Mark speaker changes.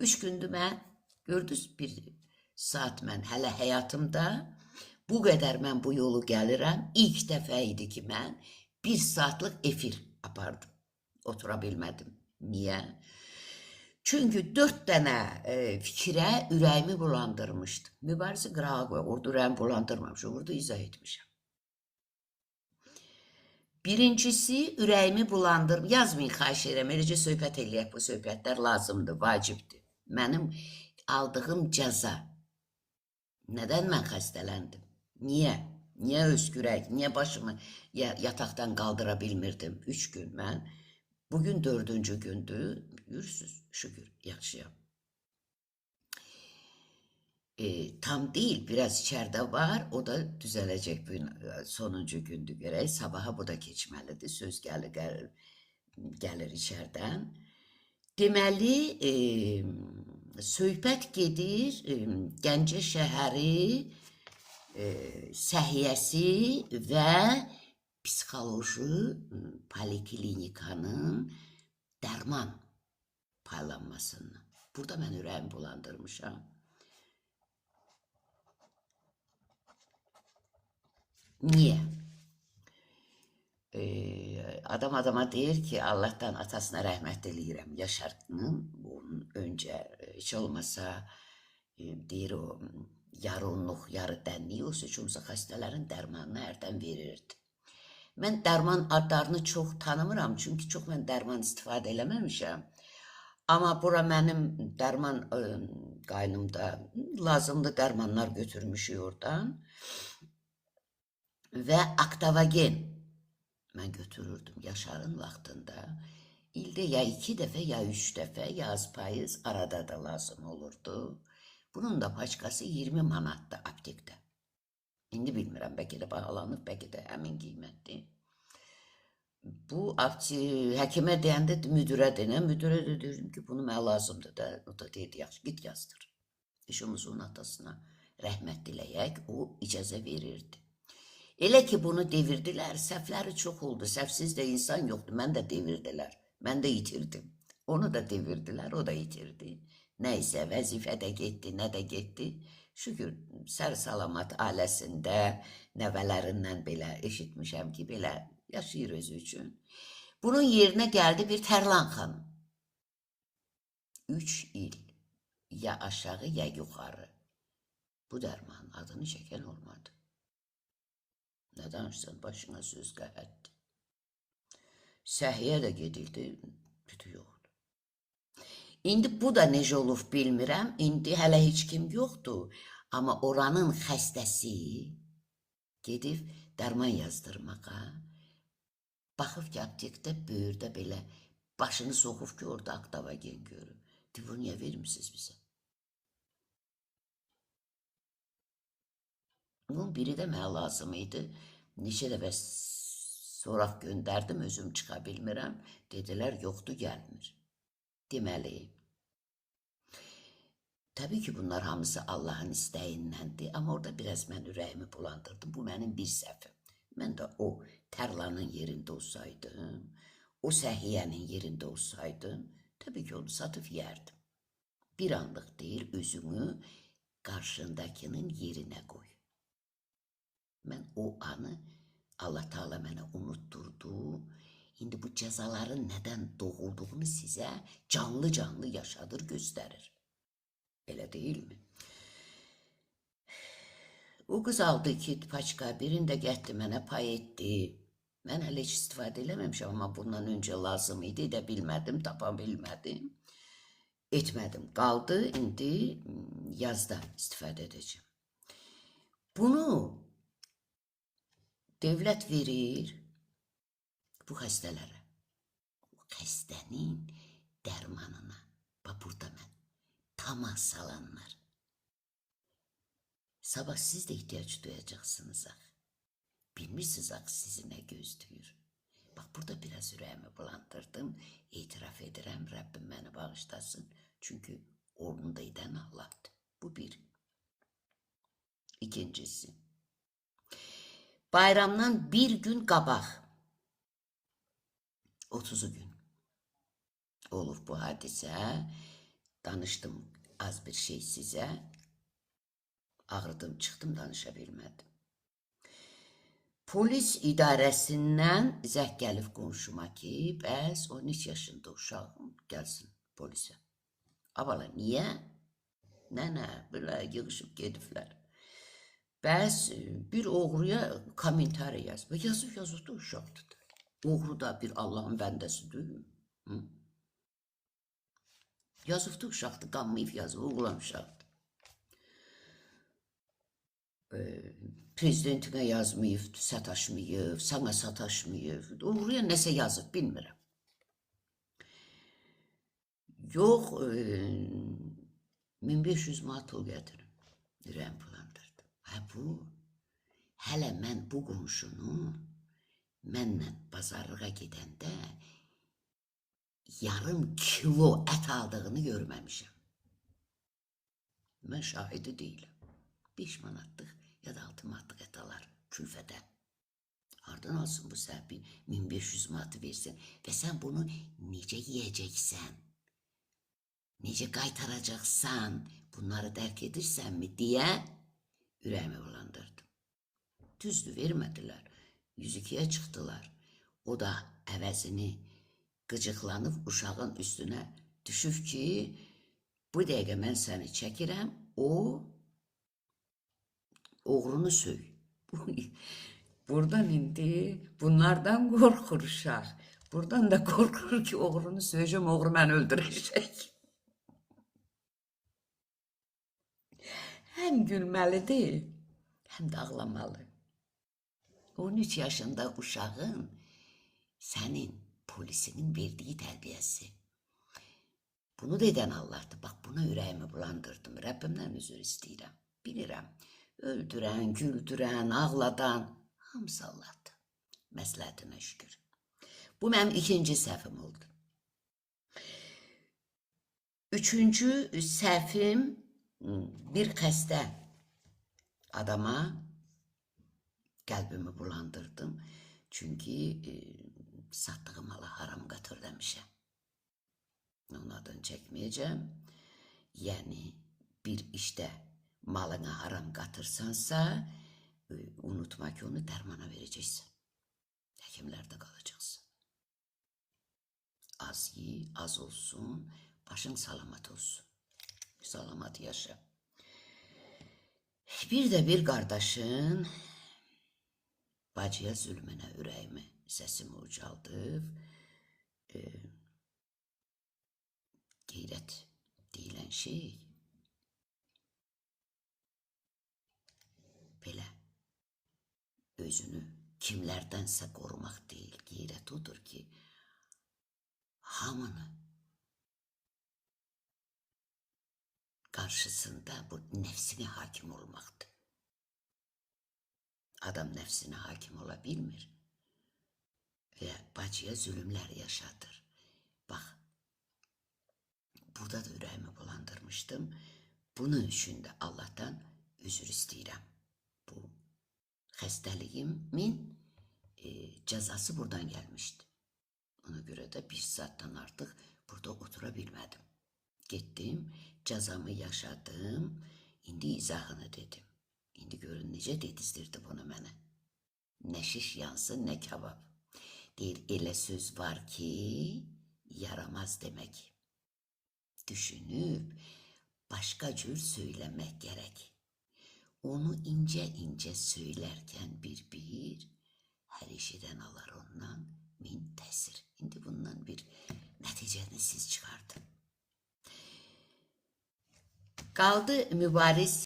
Speaker 1: 3 gündür mən, gördünüz, bir saat mən hələ həyatımda bu qədər mən bu yolu gəlirəm. İlk dəfə idi ki, mən 1 saatlıq efir apardım. Otura bilmədim. Niyə? Çünki 4 dənə fikrə ürəyimi bulandırmışdı. Mübarizə qırağa qoy, orada ürəyimi bulandırmamışım, orada izah etmişəm. Birincisi, ürəyimi bulandırım. Yazmayın, xahiş edirəm, eləcə söhbət eləyək, bu söhbətlər lazımdır, vacibdir. Mənim aldığım cəza. Nədən mən xəstələndim? Niyə? Niyə öskürək? Niyə başımı yataqdan qaldıra bilmirdim? 3 gün mən. Bugün 4-cü gündür. Görürsünüz, şükür, yaxşıyam. Tam değil, biraz içeride var, o da düzələcək bu sonuncu gündür görək, sabaha bu da keçməlidir, söz gəlir içerdən. Deməli, söhbət gedir Gəncə şəhəri səhiyyəsi və psixoloji poliklinikanın dərman paylanmasından. Burada mən ürəyimi bulandırmışam. Niye? Adam adama deyir ki, Allah'tan atasına rahmet dileyirəm. Yaşar'ın bunun önce hiç olmasa deyir o yarı unluq, yarı dənliyi, o seçimsə xəstələrin dərmanını hərdən verirdi. Mən dərman adlarını çox tanımıram, çünki çox mən dərman istifadə eləməmişəm. Amma bura mənim dərman qaynımda lazımlı dərmanlar götürmüşük oradan. Və Aktavagen mən götürürdüm Yaşar'ın vaxtında. İldə ya 2 dəfə, ya 3 dəfə, yaz payız arada da lazım olurdu. Bunun da paçkası 20 manatdı aptekdə. İndi bilmirəm, bəlkə də bahalanıb, bəlkə də həmin qiymətdir. Bu həkimə deyəndə müdürə deyən, müdürə də deyirdim ki, bunu mənə lazımdır da. O da deyirdi, yaxşı, git yazdır. Eşimizin atasına rəhmət diləyək, o icazə verirdi. Elə ki bunu devirdilər, səhvləri çox oldu, səhvsiz də insan yoxdur, mən də devirdilər, mən də itirdim. Onu da devirdilər, o da itirdi. Nəysə, vəzifə də getdi, nə də getdi. Şükür, sər-salamat ailəsində nəvələrindən belə eşitmişəm ki, belə yaşayır özü üçün. Bunun yerinə gəldi bir Tərlan xanım. 3 il, ya aşağı, ya yuxarı. Bu dərmanın adını çəkən olmadı. Nə danışsan, başına söz qəhətdir. Səhiyyə də gedildi, bütü yoxdur. İndi bu da necə olub bilmirəm, indi hələ heç kim yoxdur. Amma oranın xəstəsi gedib dərman yazdırmağa, baxıb ki, aptekdə böyürdə belə başını soxub ki, orada Aktavagen görür. Bu niyə vermişsiniz bizə? Bunun biri də mənə lazım idi. Neçə dəfə soraq göndərdim, özüm çıxa bilmirəm. Dedilər, yoxdur, gəlmir. Deməli, təbii ki, bunlar hamısı Allahın istəyindəndir, amma orada biraz mən ürəyimi bulandırdım. Bu mənim bir səhvim. Mən də o Tərlanın yerində olsaydım, o səhiyyənin yerində olsaydım, təbii ki, onu satıb yerdim. Bir anlıq deyil, özümü qarşındakının yerinə qoy. Mən o anı Allah Teala mənə unutturdu. İndi bu cəzaların nədən doğulduğunu sizə canlı-canlı yaşadır, göstərir. Elə deyilmi? O qız aldı 2 paçka, birində gətdi mənə pay etdi. Mən hələ heç istifadə eləməmişəm, amma bundan öncə lazım idi, edə bilmədim, tapa bilmədim. Etmədim, qaldı, indi yazda istifadə edəcəm. Bunu devlət verir bu xəstələrə. Xəstənin dərmanına, bax burada mən, tamah salanlar. Sabah siz də ihtiyac duyacaqsınız axı. Bilmirsiniz axı sizi nə gözləyir. Bax burada biraz ürəyimi bulandırdım, etiraf edirəm, Rəbbim məni bağışlasın. Çünki orunda edən Allahdır. Bu bir. İkincisi, bayramdan bir gün qabaq, 30 gün olub bu hadisə. danışdım az bir şey size. Ağrıdım, çıxdım, danışa bilmədim. Polis idarəsindən zəng gəlib qonşuma ki, bəs 13 yaşında uşağım gəlsin polisə. Abala, niyə? Nənə, belə yığışıb gediblər. Bəs bir oğruya komentari yaz. Və yazıb da uşaqdır. Oğru da bir Allahın bəndəsidir. Yazıb da uşaqdır, qanmayıb yazıb, oğlan uşaqdır. Prezidentinə yazmayıb, sataşmayıb, sana sataşmayıb, oğruya nəsə yazıb, bilmirəm. Yox, 1500 manat pul gətirin, ürəyim bulandırdı. Bu, hələ mən bu qonşunu, mənlə bazarlığa gedəndə yarım kilo ət aldığını görməmişəm. Mən şahidi deyiləm. 5 manatlıq ya da 6 manatlıq ət alar külfədən. Hardan alsın bu səhbi 1500 manatı versin və sən bunu necə yiyəcəksən, necə qaytaracaqsan, bunları dərk edirsənmi deyə ürəyimi bulandırdım. Düzdür, vermədilər, 102-yə çıxdılar. O da əvəzini qıcıqlanıb uşağın üstünə düşüb ki, bu dəqiqə mən səni çəkirəm, o oğrunu söy. Buradan indi bunlardan qorxur uşaq. Buradan da qorxur ki, oğrunu söyləyəcəm, oğru məni öldürəcək. Həm gülməlidir, həm də ağlamalı. 13 yaşında uşağın sənin polisinin verdiyi tərbiyəsi. Bunu da edən Allah'dır. Bax, buna ürəyimi bulandırdım. Rəbbimdən üzr istəyirəm. Bilirəm, öldürən, güldürən, ağladan hamısı Allah'dır. Məsləhətinə şükür. Bu mənim ikinci səhvim oldu. Üçüncü səhvim bir xəstə adama qəlbimi bulandırdım. Çünki satdığı mala haram qatır demişəm. Onun adını çəkməyəcəm. Yəni, bir işdə malına haram qatırsansa, unutma ki, onu dərmana verəcəksən. Həkimlərdə qalacaqsın. Az yi, az olsun, başın salamat olsun. Salamat yaşa. Bir də bir qardaşın bacıya zülmünə ürəyimi, səsimi ucaldıb, qeyrət deyilən şey belə özünü kimlərdənsə qorumaq deyil. Qeyrət odur ki, hamını qarşısında bu nəfsinə hakim olmaqdır. Adam nəfsinə hakim ola bilmir və bacıya zülümlər yaşadır. Bax, burada da ürəyimi bulandırmışdım. Bunun üçün də Allah'tan üzr istəyirəm. Bu xəstəliyimin cəzası buradan gəlmişdi. Ona görə də bir saatdan artıq burada otura bilmədim. Getdim, cəzamı yaşadım, indi izahını dedim. İndi görün necə dedizdirdi bunu mənə. Nə şiş yansın, nə kebab. Deyir, elə söz var ki, yaramaz demək. Düşünüb, başqa cür söyləmək gərək. Onu incə-incə söylərkən bir-bir, hər eşidən alar ondan min təsir. İndi bundan bir nəticəni siz çıxardın. Qaldı mübariz